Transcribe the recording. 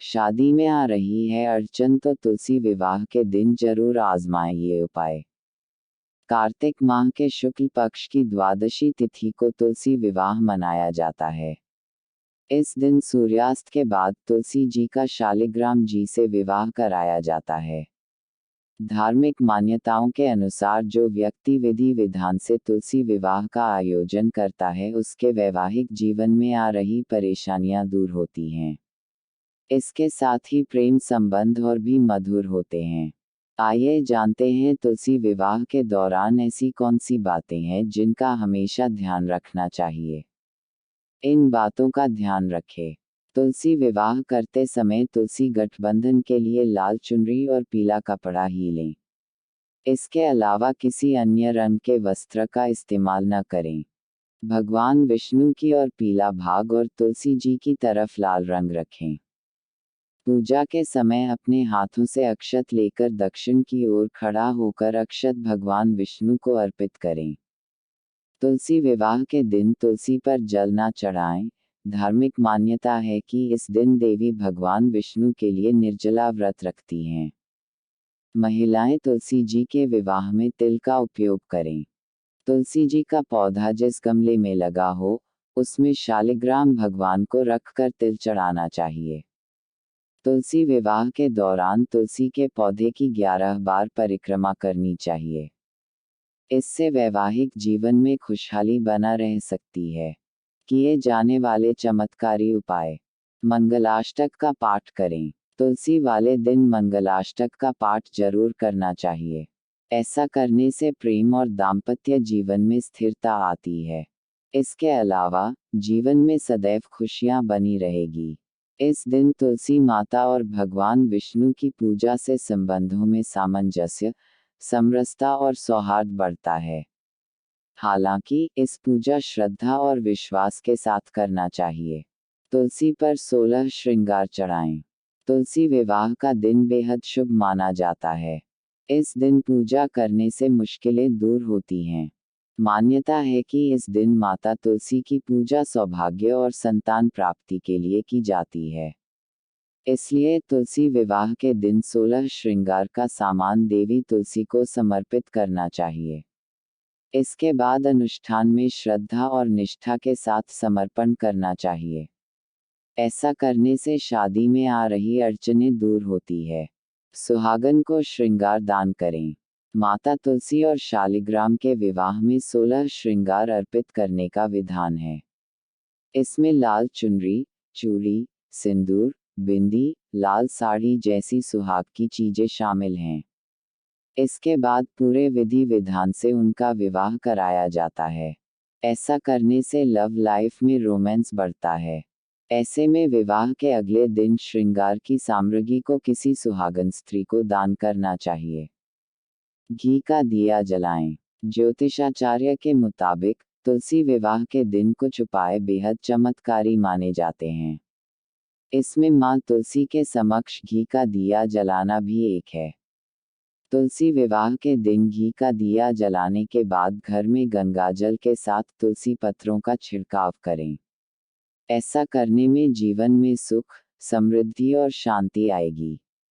शादी में आ रही है अड़चन तो तुलसी विवाह के दिन जरूर आजमाएं ये उपाय। कार्तिक माह के शुक्ल पक्ष की द्वादशी तिथि को तुलसी विवाह मनाया जाता है। इस दिन सूर्यास्त के बाद तुलसी जी का शालिग्राम जी से विवाह कराया जाता है। धार्मिक मान्यताओं के अनुसार जो व्यक्ति विधि विधान से तुलसी विवाह का आयोजन करता है उसके वैवाहिक जीवन में आ रही परेशानियां दूर होती हैं। इसके साथ ही प्रेम संबंध और भी मधुर होते हैं। आइए जानते हैं तुलसी विवाह के दौरान ऐसी कौन सी बातें हैं जिनका हमेशा ध्यान रखना चाहिए। इन बातों का ध्यान रखें। तुलसी विवाह करते समय तुलसी गठबंधन के लिए लाल चुनरी और पीला कपड़ा ही लें। इसके अलावा किसी अन्य रंग के वस्त्र का इस्तेमाल न करें। भगवान विष्णु की ओर पीला भाग और तुलसी जी की तरफ लाल रंग रखें। पूजा के समय अपने हाथों से अक्षत लेकर दक्षिण की ओर खड़ा होकर अक्षत भगवान विष्णु को अर्पित करें। तुलसी विवाह के दिन तुलसी पर जल ना चढ़ाएं। धार्मिक मान्यता है कि इस दिन देवी भगवान विष्णु के लिए निर्जला व्रत रखती हैं। महिलाएं तुलसी जी के विवाह में तिल का उपयोग करें। तुलसी जी का पौधा जिस गमले में लगा हो, उसमें शालिग्राम भगवान को रखकर तिल चढ़ाना चाहिए। तुलसी विवाह के दौरान तुलसी के पौधे की 11 बार परिक्रमा करनी चाहिए। इससे वैवाहिक जीवन में खुशहाली बना रह सकती है। किए जाने वाले चमत्कारी उपाय। मंगलाष्टक का पाठ करें। तुलसी वाले दिन मंगलाष्टक का पाठ जरूर करना चाहिए। ऐसा करने से प्रेम और दाम्पत्य जीवन में स्थिरता आती है। इसके अलावा जीवन में सदैव खुशियां बनी रहेगी। इस दिन तुलसी माता और भगवान विष्णु की पूजा से संबंधों में सामंजस्य, समरसता और सौहार्द बढ़ता है। हालांकि इस पूजा श्रद्धा और विश्वास के साथ करना चाहिए। तुलसी पर 16 श्रृंगार चढ़ाएं। तुलसी विवाह का दिन बेहद शुभ माना जाता है। इस दिन पूजा करने से मुश्किलें दूर होती हैं। मान्यता है कि इस दिन माता तुलसी की पूजा सौभाग्य और संतान प्राप्ति के लिए की जाती है। इसलिए तुलसी विवाह के दिन 16 श्रृंगार का सामान देवी तुलसी को समर्पित करना चाहिए। इसके बाद अनुष्ठान में श्रद्धा और निष्ठा के साथ समर्पण करना चाहिए। ऐसा करने से शादी में आ रही अड़चनें दूर होती है। सुहागन को श्रृंगार दान करें। माता तुलसी और शालिग्राम के विवाह में 16 श्रृंगार अर्पित करने का विधान है। इसमें लाल चुनरी, चूड़ी, सिंदूर, बिंदी, लाल साड़ी जैसी सुहाग की चीजें शामिल हैं। इसके बाद पूरे विधि विधान से उनका विवाह कराया जाता है। ऐसा करने से लव लाइफ में रोमांस बढ़ता है। ऐसे में विवाह के अगले दिन श्रृंगार की सामग्री को किसी सुहागन स्त्री को दान करना चाहिए। घी का दिया जलाएं। ज्योतिषाचार्य के मुताबिक तुलसी विवाह के दिन कुछ उपाय बेहद चमत्कारी माने जाते हैं। इसमें मां तुलसी के समक्ष घी का दिया जलाना भी एक है। तुलसी विवाह के दिन घी का दिया जलाने के बाद घर में गंगाजल के साथ तुलसी पत्रों का छिड़काव करें। ऐसा करने में जीवन में सुख, समृद्धि और शांति आएगी।